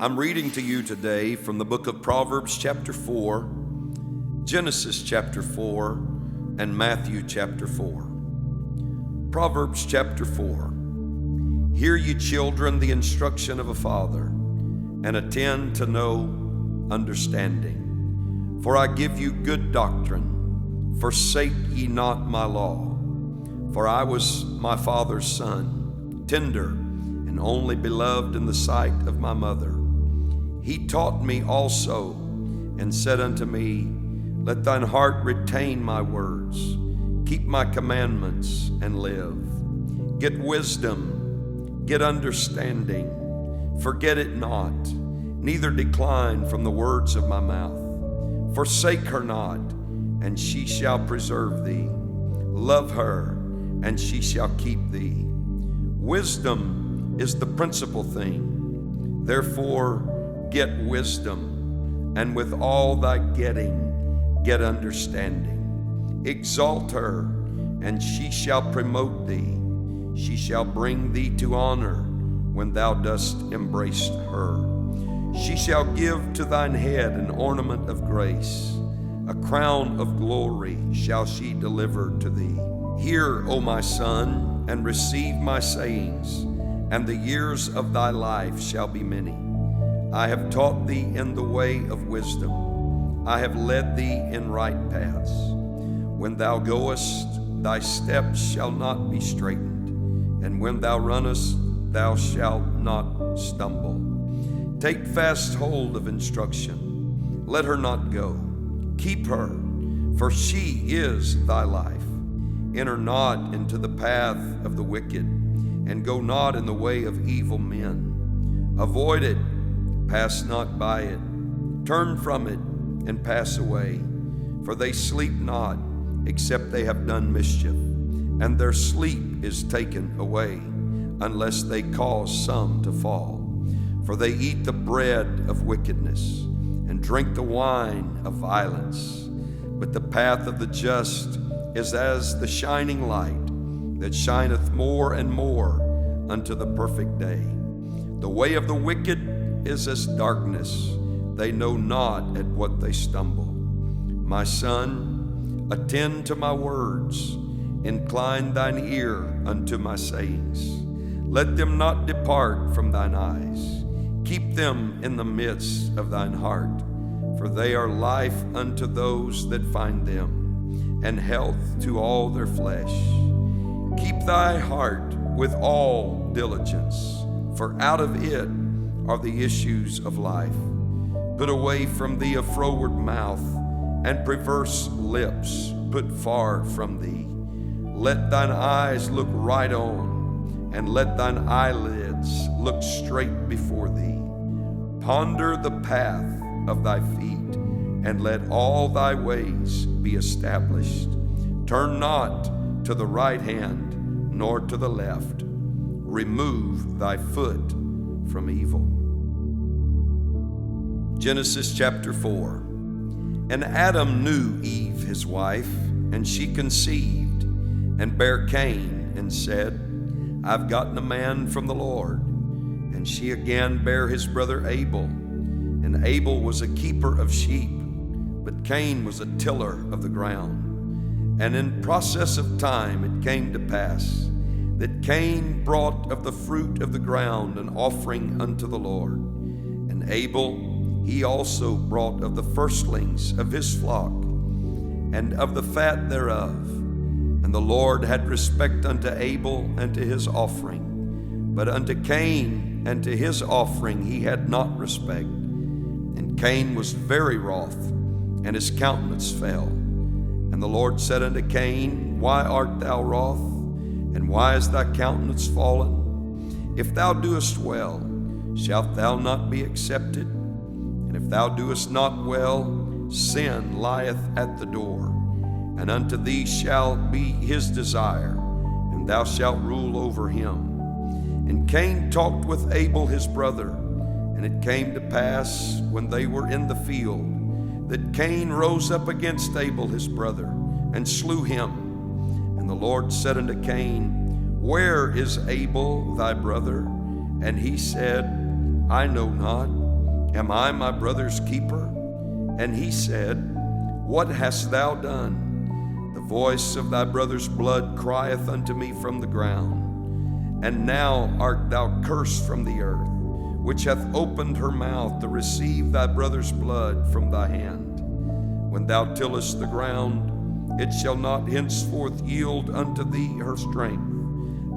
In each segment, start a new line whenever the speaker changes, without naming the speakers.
I'm reading to you today from the book of Proverbs chapter 4, Genesis chapter 4, and Matthew chapter 4. Proverbs chapter 4. Hear ye children the instruction of a father, and attend to know understanding. For I give you good doctrine, forsake ye not my law. For I was my father's son, tender and only beloved in the sight of my mother. He taught me also, and said unto me, Let thine heart retain my words, keep my commandments, and live. Get wisdom, get understanding, forget it not, neither decline from the words of my mouth. Forsake her not, and she shall preserve thee. Love her, and she shall keep thee. Wisdom is the principal thing. Therefore, get wisdom, and with all thy getting, get understanding. Exalt her, and she shall promote thee. She shall bring thee to honor when thou dost embrace her. She shall give to thine head an ornament of grace. A crown of glory shall she deliver to thee. Hear, O my son, and receive my sayings, and the years of thy life shall be many. I have taught thee in the way of wisdom. I have led thee in right paths. When thou goest, thy steps shall not be straitened, and when thou runnest, thou shalt not stumble. Take fast hold of instruction. Let her not go. Keep her, for she is thy life. Enter not into the path of the wicked, and go not in the way of evil men. Avoid it, pass not by it. Turn from it, and pass away. For they sleep not, except they have done mischief, and their sleep is taken away, unless they cause some to fall. For they eat the bread of wickedness, and drink the wine of violence. But the path of the just is as the shining light, that shineth more and more unto the perfect day. The way of the wicked is as darkness, they know not at what they stumble. My son, attend to my words, incline thine ear unto my sayings. Let them not depart from thine eyes. Keep them in the midst of thine heart, for they are life unto those that find them, and health to all their flesh. Keep thy heart with all diligence, for out of it are the issues of life. Put away from thee a froward mouth, and perverse lips put far from thee. Let thine eyes look right on, and let thine eyelids look straight before thee. Ponder the path of thy feet, and let all thy ways be established. Turn not to the right hand, nor to the left. Remove thy foot from evil. Genesis chapter 4. And Adam knew Eve his wife, and she conceived, and bare Cain, and said, I've gotten a man from the Lord. And she again bare his brother Abel. And Abel was a keeper of sheep, but Cain was a tiller of the ground. And in process of time it came to pass that Cain brought of the fruit of the ground an offering unto the Lord. And Abel, he also brought of the firstlings of his flock, and of the fat thereof. And the Lord had respect unto Abel and to his offering, but unto Cain and to his offering he had not respect. And Cain was very wroth, and his countenance fell. And the Lord said unto Cain, Why art thou wroth? And why is thy countenance fallen? If thou doest well, shalt thou not be accepted? And if thou doest not well, sin lieth at the door. And unto thee shall be his desire, and thou shalt rule over him. And Cain talked with Abel his brother. And it came to pass, when they were in the field, that Cain rose up against Abel his brother, and slew him. And the Lord said unto Cain, Where is Abel thy brother? And he said, I know not. Am I my brother's keeper? And he said, What hast thou done? The voice of thy brother's blood crieth unto me from the ground. And now art thou cursed from the earth, which hath opened her mouth to receive thy brother's blood from thy hand. When thou tillest the ground, it shall not henceforth yield unto thee her strength.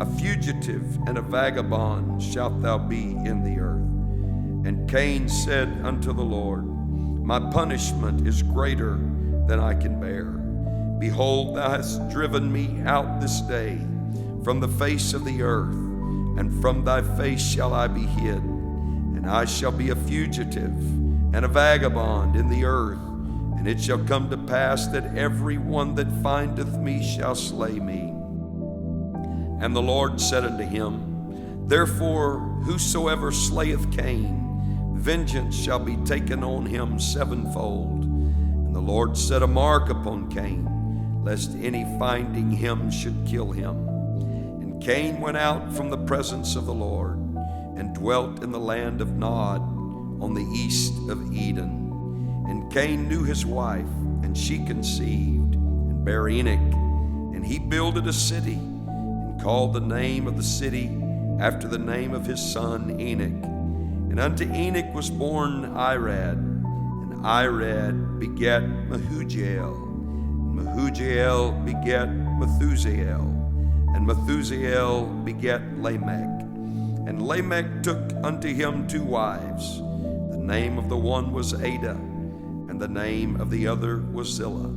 A fugitive and a vagabond shalt thou be in the earth. And Cain said unto the Lord, My punishment is greater than I can bear. Behold, thou hast driven me out this day from the face of the earth, and from thy face shall I be hid. And I shall be a fugitive and a vagabond in the earth. And it shall come to pass that every one that findeth me shall slay me. And the Lord said unto him, Therefore whosoever slayeth Cain, vengeance shall be taken on him sevenfold. And the Lord set a mark upon Cain, lest any finding him should kill him. And Cain went out from the presence of the Lord, and dwelt in the land of Nod, on the east of Eden. And Cain knew his wife, and she conceived, and bare Enoch. And he builded a city, and called the name of the city after the name of his son Enoch. And unto Enoch was born Irad, and Irad begat Mehujael, and Mehujael begat Methusael, and Methusael begat Lamech. And Lamech took unto him 2 wives. The name of the one was Ada, and the name of the other was Zillah.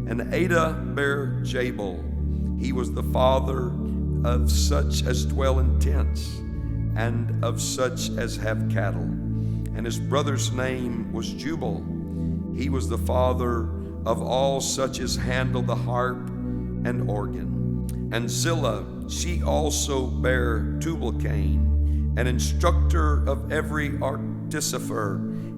And Ada bare Jabal. He was the father of such as dwell in tents, and of such as have cattle. And his brother's name was Jubal. He was the father of all such as handle the harp and organ. And Zillah, she also bare Tubal-Cain, an instructor of every artificer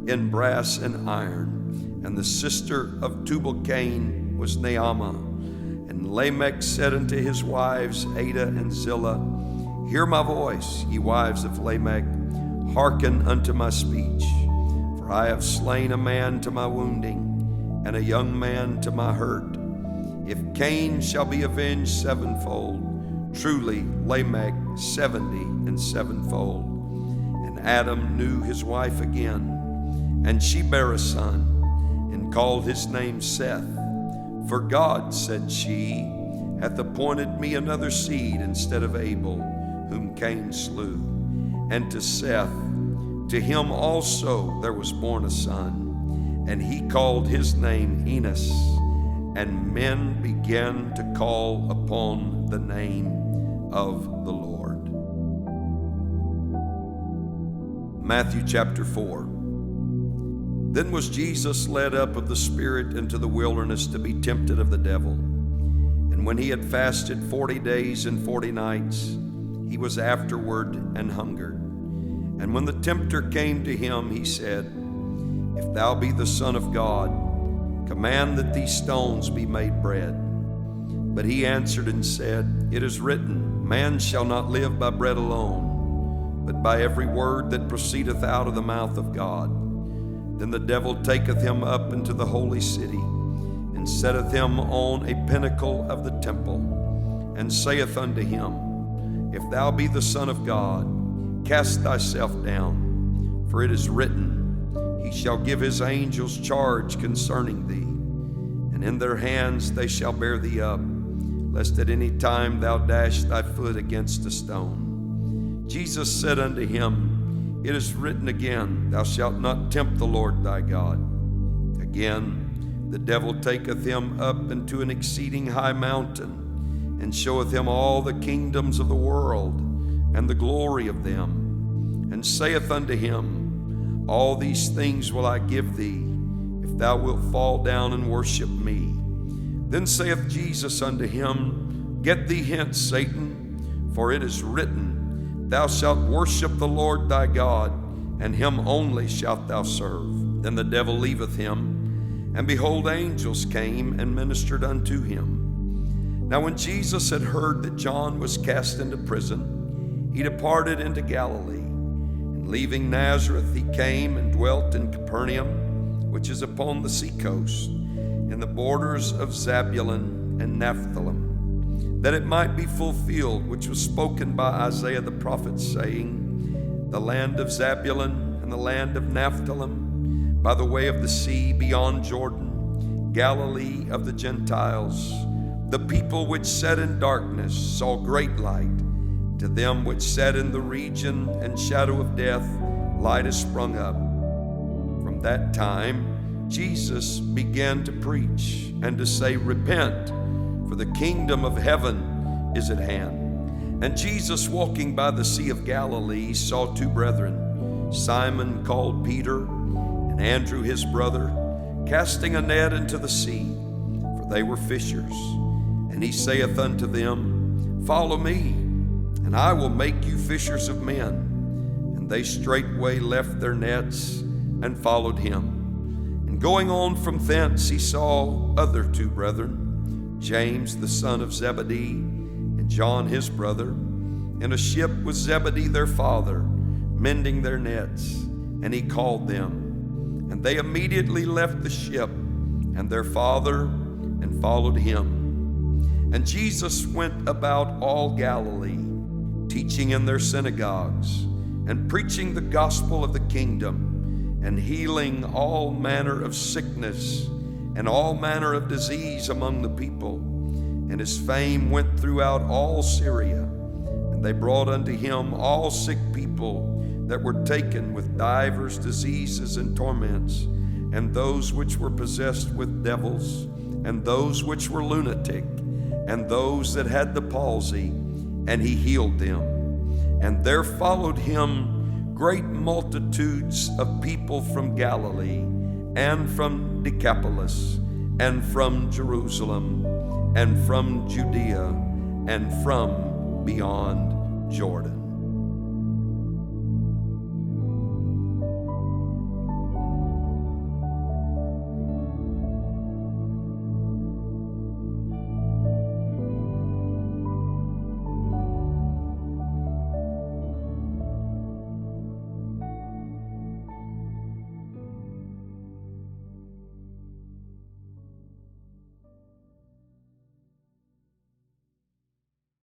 in brass and iron. And the sister of Tubal-Cain was Naamah. And Lamech said unto his wives Ada and Zillah, Hear my voice, ye wives of Lamech, hearken unto my speech. For I have slain a man to my wounding, and a young man to my hurt. If Cain shall be avenged sevenfold, truly Lamech 70 and sevenfold. And Adam knew his wife again, and she bare a son, and called his name Seth. For God, said she, hath appointed me another seed instead of Abel, whom Cain slew. And to Seth, to him also there was born a son, and he called his name Enos. And men began to call upon the name of the Lord. Matthew chapter 4. Then was Jesus led up of the Spirit into the wilderness to be tempted of the devil. And when he had fasted 40 days and 40 nights, he was afterward and hungered. And when the tempter came to him, he said, If thou be the Son of God, command that these stones be made bread. But he answered and said, It is written, Man shall not live by bread alone, but by every word that proceedeth out of the mouth of God. Then the devil taketh him up into the holy city, and setteth him on a pinnacle of the temple, and saith unto him, If thou be the Son of God, cast thyself down, for it is written, He shall give his angels charge concerning thee, and in their hands they shall bear thee up, lest at any time thou dash thy foot against a stone. Jesus said unto him, It is written again, Thou shalt not tempt the Lord thy God. Again, the devil taketh him up into an exceeding high mountain, and showeth him all the kingdoms of the world, and the glory of them, and saith unto him, All these things will I give thee, if thou wilt fall down and worship me. Then saith Jesus unto him, Get thee hence, Satan, for it is written, Thou shalt worship the Lord thy God, and him only shalt thou serve. Then the devil leaveth him, and behold, angels came and ministered unto him. Now when Jesus had heard that John was cast into prison, he departed into Galilee. And Leaving Nazareth, he came and dwelt in Capernaum, which is upon the seacoast, in the borders of Zebulun and Naphtali, that it might be fulfilled which was spoken by Isaiah the prophet, saying, The land of Zebulun and the land of Naphtali, by the way of the sea beyond Jordan, Galilee of the Gentiles. The people which sat in darkness saw great light. To them which sat in the region and shadow of death, light is sprung up. From that time, Jesus began to preach and to say, Repent, for the kingdom of heaven is at hand. And Jesus, walking by the Sea of Galilee, saw two brethren, Simon called Peter, and Andrew his brother, casting a net into the sea, for they were fishers. And he saith unto them, Follow me, and I will make you fishers of men. And they straightway left their nets and followed him. And going on from thence, he saw other two brethren, James the son of Zebedee, and John his brother, in a ship with Zebedee their father, mending their nets. And he called them. And they immediately left the ship and their father and followed him. And Jesus went about all Galilee, teaching in their synagogues, and preaching the gospel of the kingdom, and healing all manner of sickness and all manner of disease among the people. And his fame went throughout all Syria. And they brought unto him all sick people that were taken with divers diseases and torments, and those which were possessed with devils, and those which were lunatic, and those that had the palsy, and he healed them. And there followed him great multitudes of people from Galilee, and from Decapolis, and from Jerusalem, and from Judea, and from beyond Jordan.